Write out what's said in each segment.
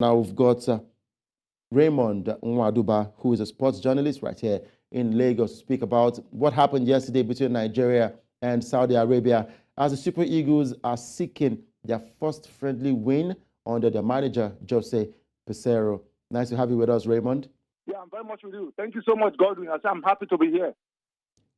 Now we've got Raymond Nwaduba, who is a sports journalist right here in Lagos, to speak about what happened yesterday between Nigeria and Saudi Arabia as the Super Eagles are seeking their first friendly win under their manager, José Peseiro. Nice to have you with us, Raymond. Yeah, I'm very much with you. Thank you so much, Godwin. I'm happy to be here.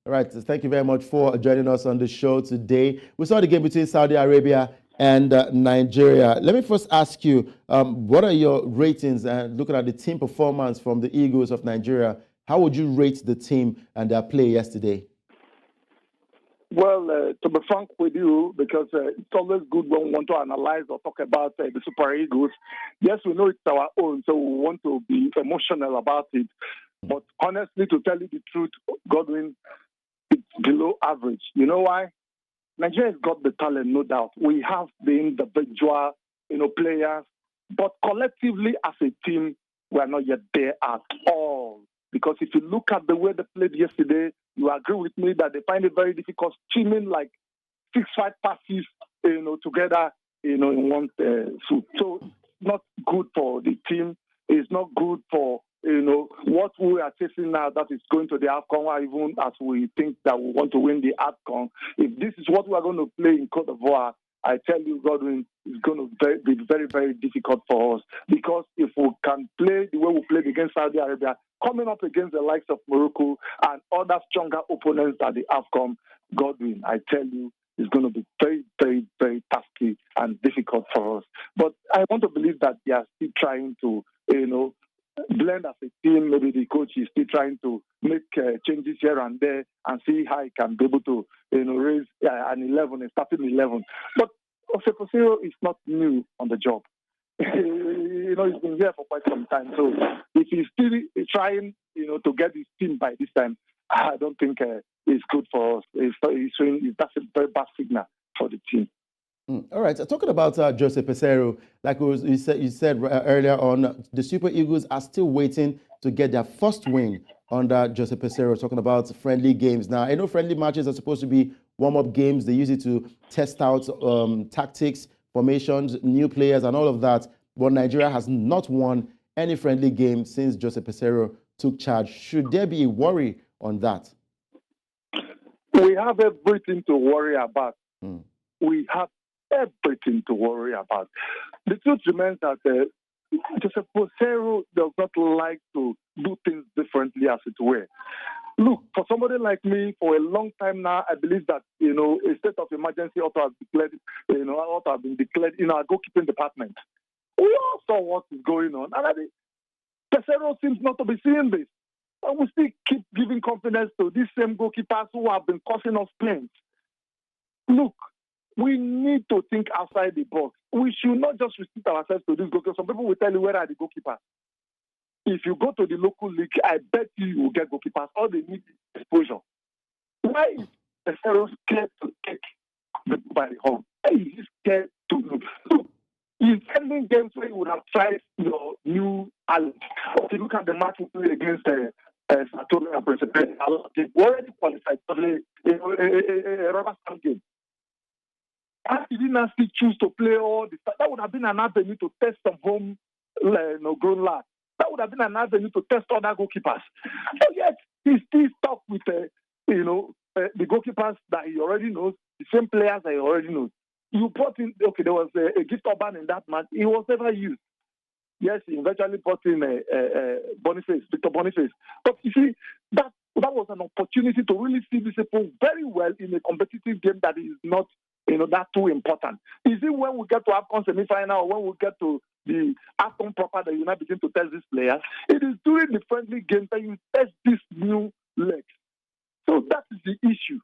All right, so thank you very much for joining us on the show today. We saw the game between Saudi Arabia and Nigeria. Let me first ask you, what are your ratings and looking at the team performance from the Eagles of Nigeria? How would you rate the team and their play yesterday? Well, to be frank with you, because it's always good when we want to analyze or talk about the Super Eagles. Yes, we know it's our own, so we want to be emotional about it. But honestly, to tell you the truth, Godwin, it's below average. You know why? Nigeria's got the talent, no doubt. We have the individual, players, but collectively as a team, we are not yet there at all. Because if you look at the way they played yesterday, you agree with me that they find it very difficult streaming like 6-5 passes, together, in one suit. So it's not good for the team. It's not good for what we are chasing now, that is going to the AFCON, or even as we think that we want to win the AFCON. If this is what we are going to play in Cote d'Ivoire, I tell you, Godwin, it's going to be very, very difficult for us. Because if we can play the way we played against Saudi Arabia, coming up against the likes of Morocco and other stronger opponents at the AFCON, Godwin, I tell you, it's going to be very, very, very tasky and difficult for us. But I want to believe that they are still trying to, blend as a team. Maybe the coach is still trying to make changes here and there and see how he can be able to raise a starting 11. But José Peseiro is not new on the job. He's been here for quite some time. So if he's still trying to get his team by this time, I don't think it's good for us. That's a very bad signal for the team. All right. So talking about José Peseiro, like you said earlier on, the Super Eagles are still waiting to get their first win under José Peseiro. Talking about friendly games. Now, I know friendly matches are supposed to be warm-up games. They use it to test out tactics, formations, new players, and all of that. But Nigeria has not won any friendly game since José Peseiro took charge. Should there be a worry on that? We have everything to worry about. We have everything to worry about. The truth remains that José Peseiro does not like to do things differently, as it were. Look, for somebody like me, for a long time now, I believe that a state of emergency ought to have been declared in our goalkeeping department. We all saw what is going on, and I think Peseiro seems not to be seeing this. And we still keep giving confidence to these same goalkeepers who have been causing us pains. Look, we need to think outside the box. We should not just restrict ourselves to this goalkeeper. Some people will tell you, where are the goalkeepers? If you go to the local league, I bet you will get goalkeepers. All they need is exposure. Why is Peseiro scared to take the by the home? Why is he scared to look? He's ending games where he would have tried your new talent. If you look at the match we played against Saturday and Principe, they already qualified for a rubber stamp game. If he didn't still choose to play all the time, that would have been an avenue to test some home grown lads. That would have been an avenue to test other goalkeepers. So yet, he's still stuck with the goalkeepers that he already knows, the same players that he already knows. You brought in, there was a gift Orban in that match. He was never used. Yes, he eventually brought in Victor Boniface. But you see, that was an opportunity to really see this people very well in a competitive game that is not, that too important. Is it when we get to AFCON semi-final or when we get to the AFCON proper that you now begin to test these players? It is during the friendly games that you test these new legs. So that is the issue.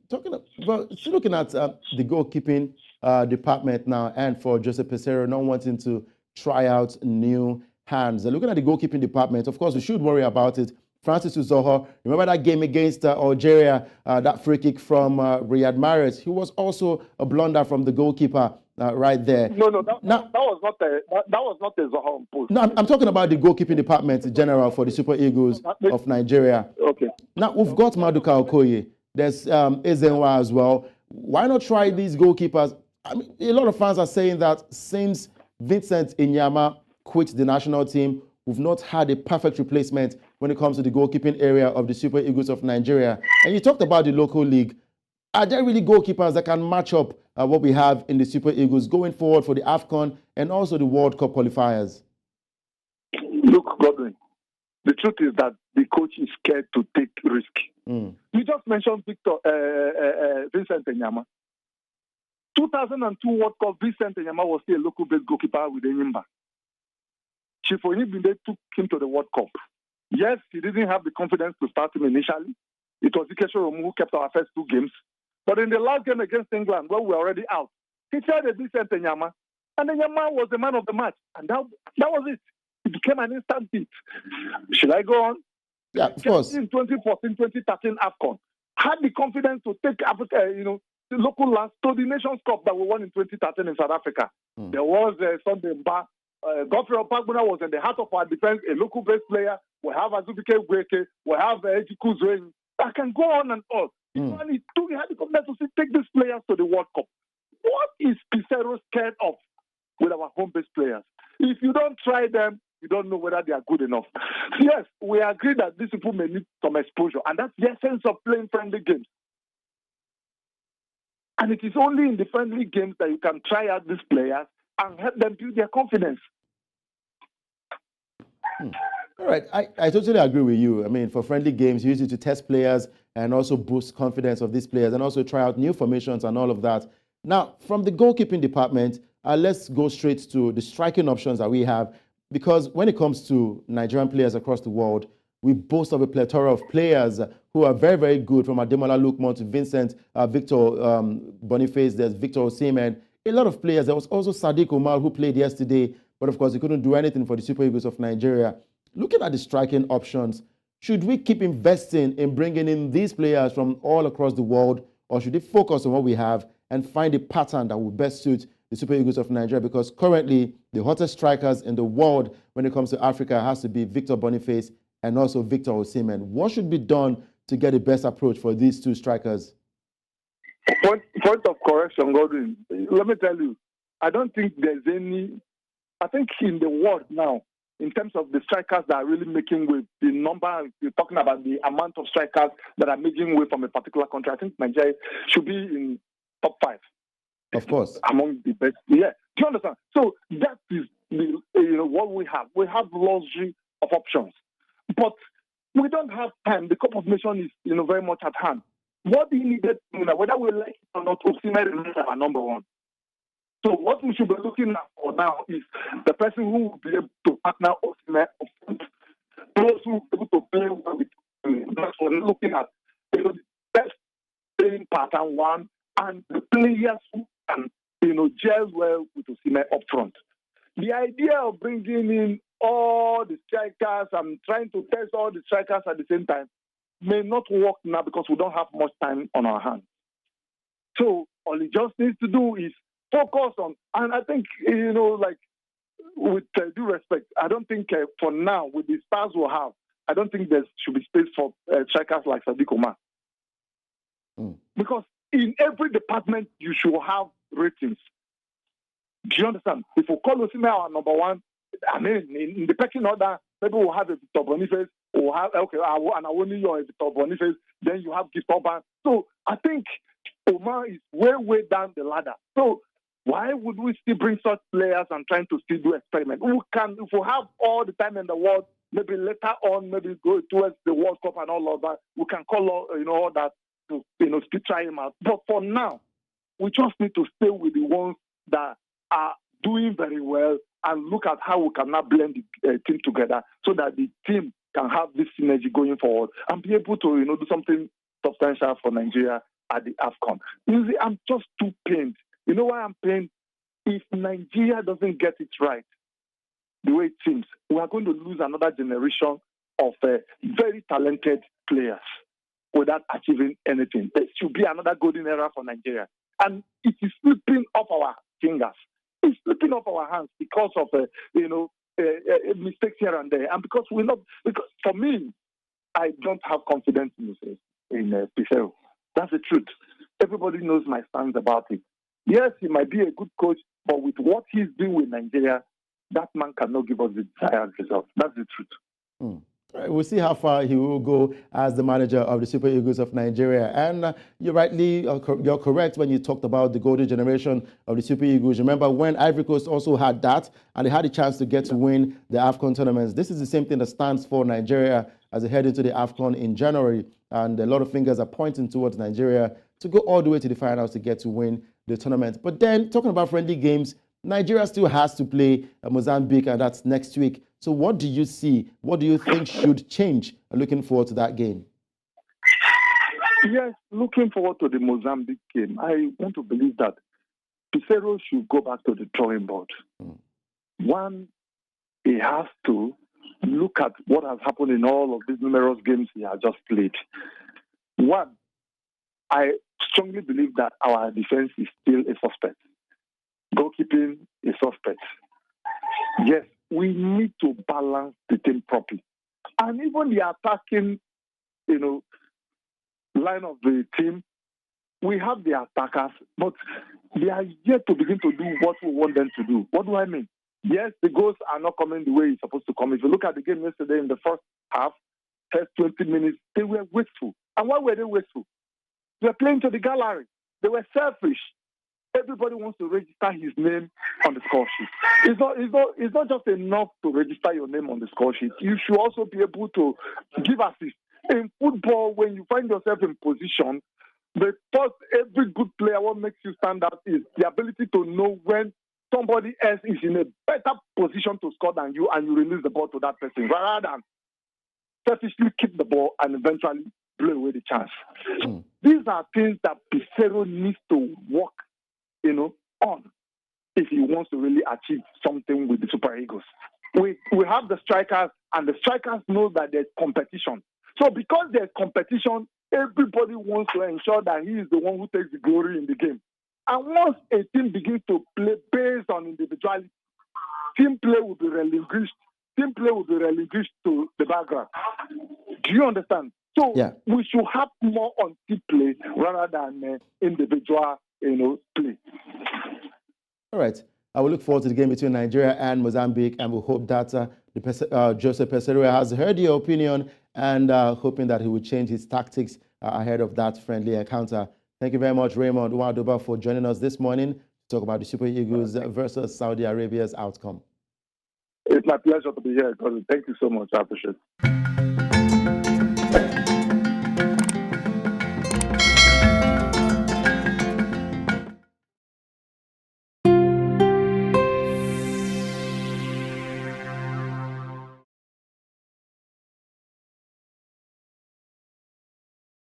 Still looking at the goalkeeping department now, and for José Peseiro not wanting to try out new hands. Looking at the goalkeeping department, of course, we should worry about it. Francis Uzoho, remember that game against Algeria, that free kick from Riyad Mahrez? He was also a blunder from the goalkeeper right there. No, that was not a Zoho post. No, I'm talking about the goalkeeping department in general for the Super Eagles of Nigeria. Okay. Now, we've got Maduka Okoye. There's Ezenwa as well. Why not try these goalkeepers? I mean, a lot of fans are saying that since Vincent Inyama quit the national team, we've not had a perfect replacement when it comes to the goalkeeping area of the Super Eagles of Nigeria. And you talked about the local league. Are there really goalkeepers that can match up what we have in the Super Eagles going forward for the AFCON and also the World Cup qualifiers? Look, Godwin, the truth is that the coach is scared to take risk. You just mentioned Vincent Inyama. 2002 World Cup, Vincent Inyama was still a local-based goalkeeper with Enyimba. Chief Onibinde took him to the World Cup. Yes, he didn't have the confidence to start him initially. It was Ike Shoromu who kept our first 2 games. But in the last game against England, where we were already out, he tried a Vincent Inyama, and Inyama was the man of the match. And that was it. It became an instant hit. Should I go on? Yeah, of course. In 2014, 2013 AFCON, had the confidence to take Africa, the local lands to the Nations Cup that we won in 2013 in South Africa. There was Sunday Mba. Godfrey Opagbuna was in the heart of our defense, a local-based player. We have Azubike Gweke. We have Ejiku Zoe. I can go on and on. He had the confidence to take these players to the World Cup. What is Peseiro scared of with our home-based players? If you don't try them, you don't know whether they are good enough. Yes, we agree that these people may need some exposure, and that's the essence of playing friendly games. And it is only in the friendly games that you can try out these players and help them build their confidence. All right, I totally agree with you. I mean, for friendly games, you use it to test players and also boost confidence of these players and also try out new formations and all of that. Now, from the goalkeeping department, let's go straight to the striking options that we have. Because when it comes to Nigerian players across the world, we boast of a plethora of players who are very, very good, from Ademola Lookman to Vincent, Victor Boniface, there's Victor Osimhen, a lot of players. There was also Sadiq Umar who played yesterday, but of course he couldn't do anything for the Super Eagles of Nigeria. Looking at the striking options, should we keep investing in bringing in these players from all across the world, or should we focus on what we have and find a pattern that will best suit the Super Eagles of Nigeria? Because currently, the hottest strikers in the world when it comes to Africa has to be Victor Boniface and also Victor Osimhen. What should be done to get the best approach for these 2 strikers? Point of correction, Godwin. Let me tell you, I don't think there's any. I think in the world now, in terms of the strikers that are really making with the number, you're talking about the amount of strikers that are making way from a particular country, I think Nigeria should be in top 5. Of course. Among the best. Yeah. Do you understand? So that is what we have. We have luxury of options. But we don't have time. The Cup of Nations is very much at hand. What we needed, whether we like it or not, Osimhen remains our number 1. So what we should be looking at for now is the person who will be able to partner Osimhen, those who will be able to play well with him. That's what we're looking at. The best playing pattern 1 and the players who can gel well with Osimhen up front. The idea of bringing in all the strikers and trying to test all the strikers at the same time may not work now because we don't have much time on our hands. So all he just needs to do is focus on, and I think, with due respect, I don't think for now, with the stars we'll have, I don't think there should be space for strikers like Sadiq Umar. Because in every department, you should have ratings. Do you understand? If we call Osimhen our number 1, I mean, in the pecking order, maybe we'll have a Victor Boniface, or have, and I only know a Victor Boniface, then you have Gift Orban. So I think Omar is way, way down the ladder. So why would we still bring such players and trying to still do experiments? If we have all the time in the world, maybe later on, maybe go towards the World Cup and all of that, we can call all that to still try him out. But for now, we just need to stay with the ones that are doing very well and look at how we can now blend the team together so that the team can have this synergy going forward and be able to do something substantial for Nigeria at the AFCON. You see, I'm just too pained. You know why I'm pained? If Nigeria doesn't get it right, the way it seems, we are going to lose another generation of very talented players without achieving anything. This should be another golden era for Nigeria. And it is slipping off our fingers. It's slipping off our hands because of, mistakes here and there. And because for me, I don't have confidence in Peseiro. That's the truth. Everybody knows my stance about it. Yes, he might be a good coach, but with what he's doing with Nigeria, that man cannot give us the desired result. That's the truth. We'll see how far he will go as the manager of the Super Eagles of Nigeria. And you're correct when you talked about the golden generation of the Super Eagles. Remember when Ivory Coast also had that, and they had a chance to get to win the AFCON tournaments. This is the same thing that stands for Nigeria as they head into the AFCON in January. And a lot of fingers are pointing towards Nigeria to go all the way to the finals to get to win the tournament. But then, talking about friendly games, Nigeria still has to play Mozambique, and that's next week. So what do you see? What do you think should change? Looking forward to that game. Yes, looking forward to the Mozambique game. I want to believe that Peseiro should go back to the drawing board. One, he has to look at what has happened in all of these numerous games he has just played. One, I strongly believe that our defense is still a suspect. Goalkeeping is suspect. Yes, we need to balance the team properly. And even the attacking, line of the team, we have the attackers, but they are yet to begin to do what we want them to do. What do I mean? Yes, the goals are not coming the way it's supposed to come. If you look at the game yesterday in the first half, first 20 minutes, they were wasteful. And why were they wasteful? They were playing to the gallery. They were selfish. Everybody wants to register his name on the score sheet. It's not just enough to register your name on the score sheet. You should also be able to give assist. In football, when you find yourself in position, every good player, what makes you stand out is the ability to know when somebody else is in a better position to score than you, and you release the ball to that person, rather than selfishly keep the ball and eventually blow away the chance. These are things that Peseiro needs to work on if he wants to really achieve something with the Super Eagles. We have the strikers, and the strikers know that there's competition. So because there's competition, everybody wants to ensure that he is the one who takes the glory in the game. And once a team begins to play based on individuality, team play will be relinquished. Team play will be relinquished to the background. Do you understand? So we should have more on team play rather than individual play. All right. I will look forward to the game between Nigeria and Mozambique, and we hope that José Peseiro has heard your opinion and hoping that he will change his tactics ahead of that friendly encounter. Thank you very much, Raymond Nwaduba, for joining us this morning to talk about the Super Eagles versus Saudi Arabia's outcome. It's my pleasure to be here, Colin. Thank you so much. I appreciate it.